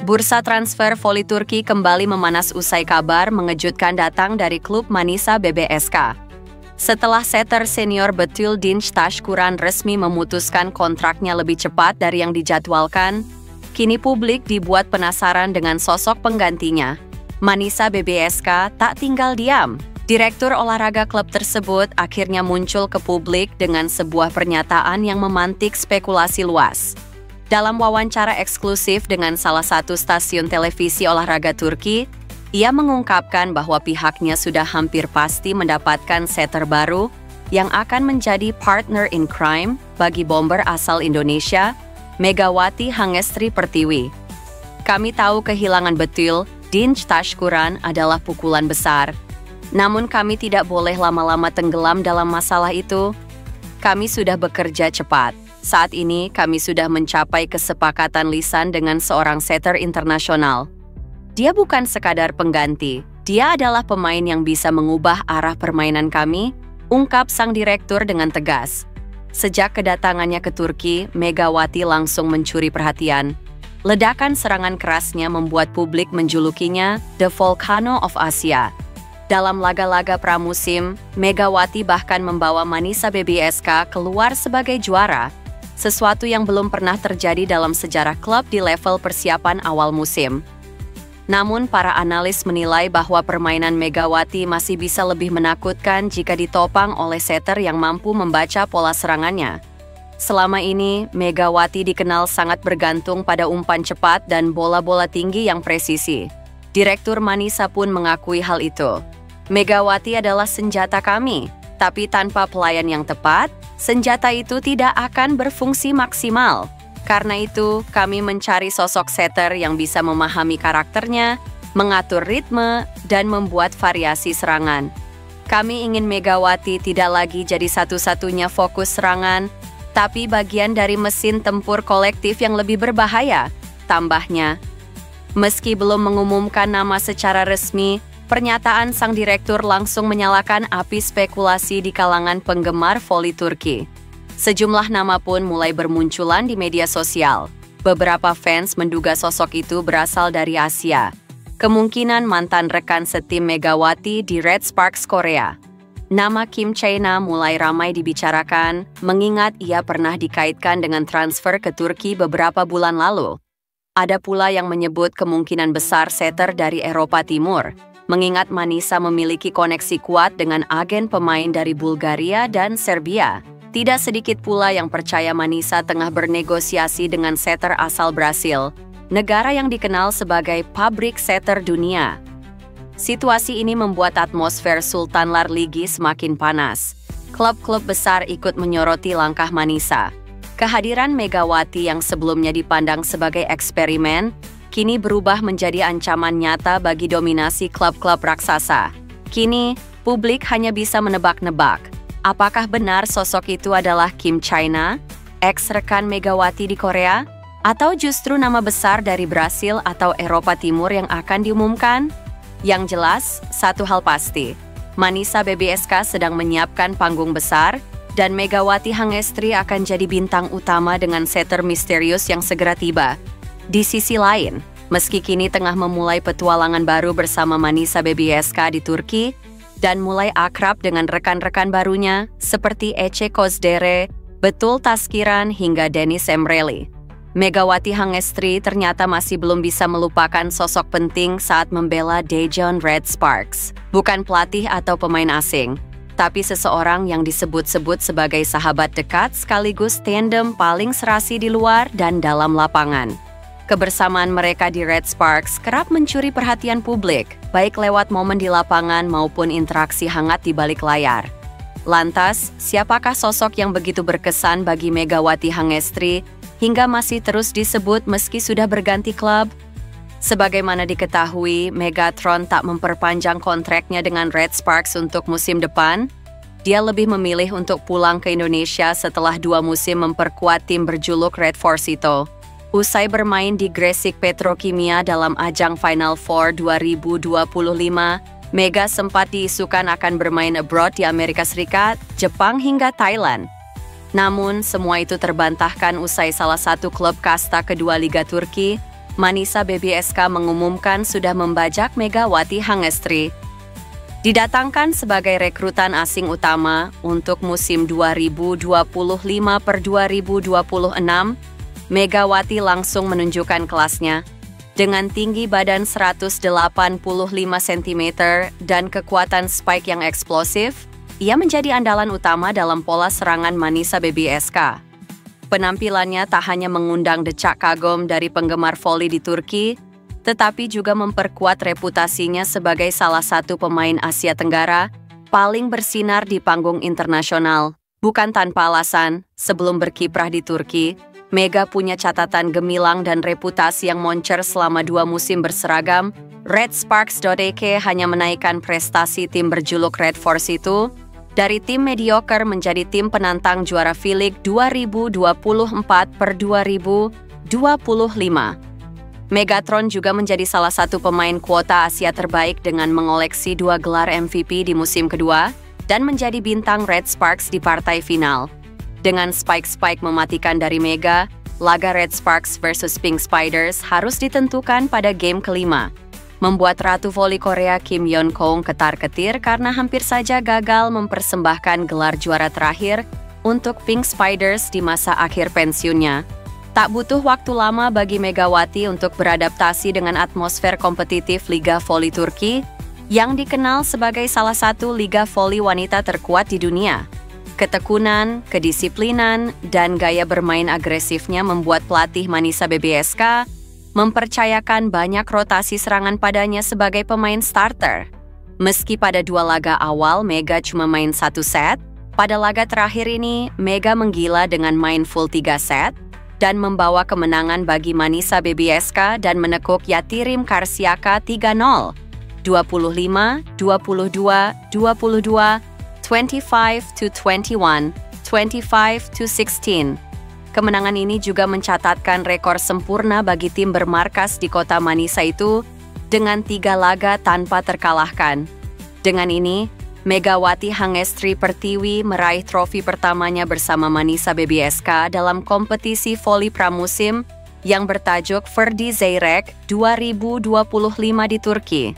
Bursa transfer voli Turki kembali memanas usai kabar mengejutkan datang dari klub Manisa BBSK. Setelah setter senior Betül Dinç Taşkuran resmi memutuskan kontraknya lebih cepat dari yang dijadwalkan, kini publik dibuat penasaran dengan sosok penggantinya. Manisa BBSK tak tinggal diam. Direktur olahraga klub tersebut akhirnya muncul ke publik dengan sebuah pernyataan yang memantik spekulasi luas. Dalam wawancara eksklusif dengan salah satu stasiun televisi olahraga Turki, ia mengungkapkan bahwa pihaknya sudah hampir pasti mendapatkan setter baru yang akan menjadi partner in crime bagi bomber asal Indonesia, Megawati Hangestri Pertiwi. Kami tahu kehilangan Betül Dinç Taşkuran adalah pukulan besar, namun kami tidak boleh lama-lama tenggelam dalam masalah itu. Kami sudah bekerja cepat. Saat ini kami sudah mencapai kesepakatan lisan dengan seorang setter internasional. Dia bukan sekadar pengganti, dia adalah pemain yang bisa mengubah arah permainan kami, ungkap sang direktur dengan tegas. Sejak kedatangannya ke Turki, Megawati langsung mencuri perhatian. Ledakan serangan kerasnya membuat publik menjulukinya The Volcano of Asia. Dalam laga-laga pramusim, Megawati bahkan membawa Manisa BBSK keluar sebagai juara, sesuatu yang belum pernah terjadi dalam sejarah klub di level persiapan awal musim. Namun para analis menilai bahwa permainan Megawati masih bisa lebih menakutkan jika ditopang oleh setter yang mampu membaca pola serangannya. Selama ini, Megawati dikenal sangat bergantung pada umpan cepat dan bola-bola tinggi yang presisi. Direktur Manisa pun mengakui hal itu. Megawati adalah senjata kami, tapi tanpa pelayan yang tepat, senjata itu tidak akan berfungsi maksimal. Karena itu, kami mencari sosok setter yang bisa memahami karakternya, mengatur ritme, dan membuat variasi serangan. Kami ingin Megawati tidak lagi jadi satu-satunya fokus serangan, tapi bagian dari mesin tempur kolektif yang lebih berbahaya, tambahnya. Meski belum mengumumkan nama secara resmi, pernyataan sang direktur langsung menyalakan api spekulasi di kalangan penggemar voli Turki. Sejumlah nama pun mulai bermunculan di media sosial. Beberapa fans menduga sosok itu berasal dari Asia. Kemungkinan mantan rekan setim Megawati di Red Sparks Korea. Nama Kim Chae-na mulai ramai dibicarakan, mengingat ia pernah dikaitkan dengan transfer ke Turki beberapa bulan lalu. Ada pula yang menyebut kemungkinan besar setter dari Eropa Timur, mengingat Manisa memiliki koneksi kuat dengan agen pemain dari Bulgaria dan Serbia. Tidak sedikit pula yang percaya Manisa tengah bernegosiasi dengan setter asal Brasil, negara yang dikenal sebagai pabrik setter dunia. Situasi ini membuat atmosfer Sultan Lar Ligi semakin panas. Klub-klub besar ikut menyoroti langkah Manisa. Kehadiran Megawati yang sebelumnya dipandang sebagai eksperimen, kini berubah menjadi ancaman nyata bagi dominasi klub-klub raksasa. Kini, publik hanya bisa menebak-nebak. Apakah benar sosok itu adalah Kim Chae-na, ex-rekan Megawati di Korea, atau justru nama besar dari Brasil atau Eropa Timur yang akan diumumkan? Yang jelas, satu hal pasti, Manisa BBSK sedang menyiapkan panggung besar, dan Megawati Hangestri akan jadi bintang utama dengan setter misterius yang segera tiba. Di sisi lain, meski kini tengah memulai petualangan baru bersama Manisa BBSK di Turki, dan mulai akrab dengan rekan-rekan barunya seperti Ece Kozdere, Betül Taşkuran hingga Deniz Emreli. Megawati Hangestri ternyata masih belum bisa melupakan sosok penting saat membela Daejeon Red Sparks. Bukan pelatih atau pemain asing, tapi seseorang yang disebut-sebut sebagai sahabat dekat sekaligus tandem paling serasi di luar dan dalam lapangan. Kebersamaan mereka di Red Sparks kerap mencuri perhatian publik, baik lewat momen di lapangan maupun interaksi hangat di balik layar. Lantas, siapakah sosok yang begitu berkesan bagi Megawati Hangestri hingga masih terus disebut meski sudah berganti klub? Sebagaimana diketahui, Megatron tak memperpanjang kontraknya dengan Red Sparks untuk musim depan. Dia lebih memilih untuk pulang ke Indonesia setelah 2 musim memperkuat tim berjuluk Red Force itu. Usai bermain di Gresik Petrokimia dalam ajang Final Four 2025, Mega sempat diisukan akan bermain abroad di Amerika Serikat, Jepang hingga Thailand. Namun, semua itu terbantahkan usai salah satu klub kasta kedua Liga Turki, Manisa BBSK mengumumkan sudah membajak Megawati Hangestri. Didatangkan sebagai rekrutan asing utama untuk musim 2025-2026, Megawati langsung menunjukkan kelasnya. Dengan tinggi badan 185 cm dan kekuatan spike yang eksplosif, ia menjadi andalan utama dalam pola serangan Manisa BBSK. Penampilannya tak hanya mengundang decak kagum dari penggemar voli di Turki, tetapi juga memperkuat reputasinya sebagai salah satu pemain Asia Tenggara paling bersinar di panggung internasional. Bukan tanpa alasan, sebelum berkiprah di Turki, Mega punya catatan gemilang dan reputasi yang moncer selama 2 musim berseragam. Red Sparks.ek hanya menaikkan prestasi tim berjuluk Red Force itu dari tim mediocre menjadi tim penantang juara V-League 2024/2025. Megatron juga menjadi salah satu pemain kuota Asia terbaik dengan mengoleksi 2 gelar MVP di musim kedua dan menjadi bintang Red Sparks di partai final. Dengan spike-spike mematikan dari Mega, laga Red Sparks versus Pink Spiders harus ditentukan pada game kelima, membuat Ratu Voli Korea Kim Yeon-kong ketar-ketir karena hampir saja gagal mempersembahkan gelar juara terakhir untuk Pink Spiders di masa akhir pensiunnya. Tak butuh waktu lama bagi Megawati untuk beradaptasi dengan atmosfer kompetitif Liga Voli Turki yang dikenal sebagai salah satu liga voli wanita terkuat di dunia. Ketekunan, kedisiplinan, dan gaya bermain agresifnya membuat pelatih Manisa BBSK mempercayakan banyak rotasi serangan padanya sebagai pemain starter. Meski pada 2 laga awal Mega cuma main 1 set, pada laga terakhir ini Mega menggila dengan main full 3 set dan membawa kemenangan bagi Manisa BBSK dan menekuk Yatirim Karsiaka 3-0, 25, 22, 22, 25-21, 25-16. Kemenangan ini juga mencatatkan rekor sempurna bagi tim bermarkas di kota Manisa itu dengan 3 laga tanpa terkalahkan. Dengan ini, Megawati Hangestri Pertiwi meraih trofi pertamanya bersama Manisa BBSK dalam kompetisi voli pramusim yang bertajuk Ferdi Zeyrek 2025 di Turki.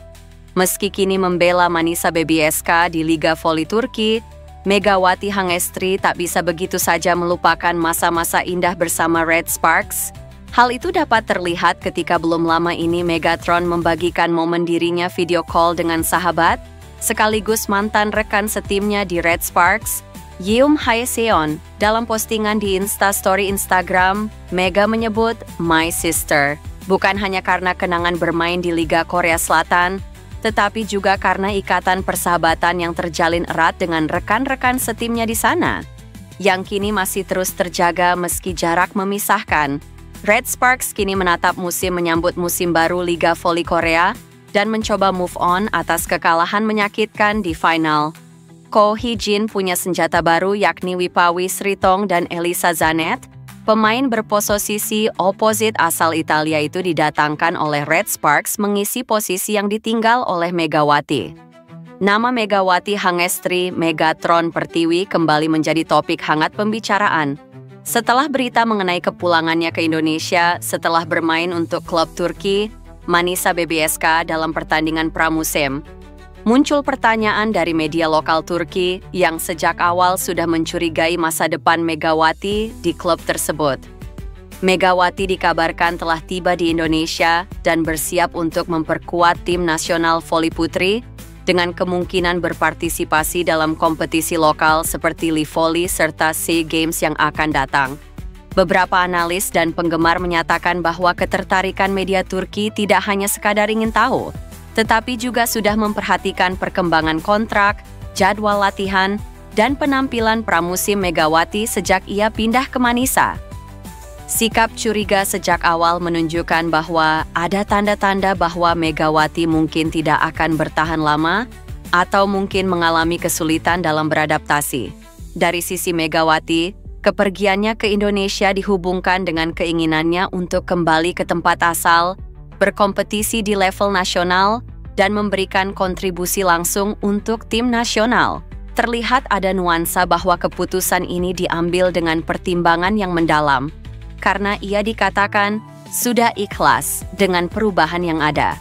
Meski kini membela Manisa BBSK di Liga Voli Turki, Megawati Hangestri tak bisa begitu saja melupakan masa-masa indah bersama Red Sparks. Hal itu dapat terlihat ketika belum lama ini Megatron membagikan momen dirinya video call dengan sahabat, sekaligus mantan rekan setimnya di Red Sparks, Yeom Haeseon. Dalam postingan di Instastory Instagram, Mega menyebut "My Sister", bukan hanya karena kenangan bermain di Liga Korea Selatan, tetapi juga karena ikatan persahabatan yang terjalin erat dengan rekan-rekan setimnya di sana, yang kini masih terus terjaga meski jarak memisahkan. Red Sparks kini menatap musim menyambut musim baru Liga Voli Korea dan mencoba move on atas kekalahan menyakitkan di final. Ko Hee-jin punya senjata baru yakni Wipawi Sritong dan Elisa Zanet. Pemain berposisi oposit asal Italia itu didatangkan oleh Red Sparks mengisi posisi yang ditinggal oleh Megawati. Nama Megawati Hangestri Megatron Pertiwi kembali menjadi topik hangat pembicaraan setelah berita mengenai kepulangannya ke Indonesia setelah bermain untuk klub Turki, Manisa BBSK dalam pertandingan pramusim. Muncul pertanyaan dari media lokal Turki yang sejak awal sudah mencurigai masa depan Megawati di klub tersebut. Megawati dikabarkan telah tiba di Indonesia dan bersiap untuk memperkuat tim nasional voli putri dengan kemungkinan berpartisipasi dalam kompetisi lokal seperti Livoli serta SEA Games yang akan datang. Beberapa analis dan penggemar menyatakan bahwa ketertarikan media Turki tidak hanya sekadar ingin tahu, tetapi juga sudah memperhatikan perkembangan kontrak, jadwal latihan, dan penampilan pramusim Megawati sejak ia pindah ke Manisa. Sikap curiga sejak awal menunjukkan bahwa ada tanda-tanda bahwa Megawati mungkin tidak akan bertahan lama atau mungkin mengalami kesulitan dalam beradaptasi. Dari sisi Megawati, kepergiannya ke Indonesia dihubungkan dengan keinginannya untuk kembali ke tempat asal, berkompetisi di level nasional, dan memberikan kontribusi langsung untuk tim nasional. Terlihat ada nuansa bahwa keputusan ini diambil dengan pertimbangan yang mendalam, karena ia dikatakan sudah ikhlas dengan perubahan yang ada.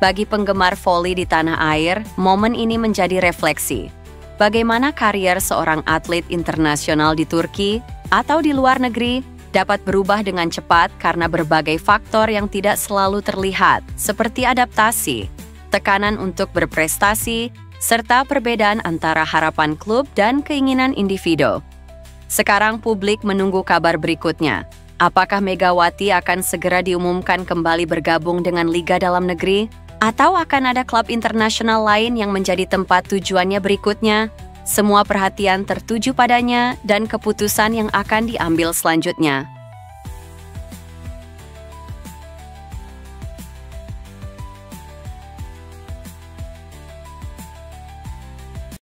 Bagi penggemar voli di tanah air, momen ini menjadi refleksi. Bagaimana karier seorang atlet internasional di Turki atau di luar negeri dapat berubah dengan cepat karena berbagai faktor yang tidak selalu terlihat, seperti adaptasi, tekanan untuk berprestasi, serta perbedaan antara harapan klub dan keinginan individu. Sekarang publik menunggu kabar berikutnya. Apakah Megawati akan segera diumumkan kembali bergabung dengan Liga Dalam Negeri? Atau akan ada klub internasional lain yang menjadi tempat tujuannya berikutnya? Semua perhatian tertuju padanya dan keputusan yang akan diambil selanjutnya.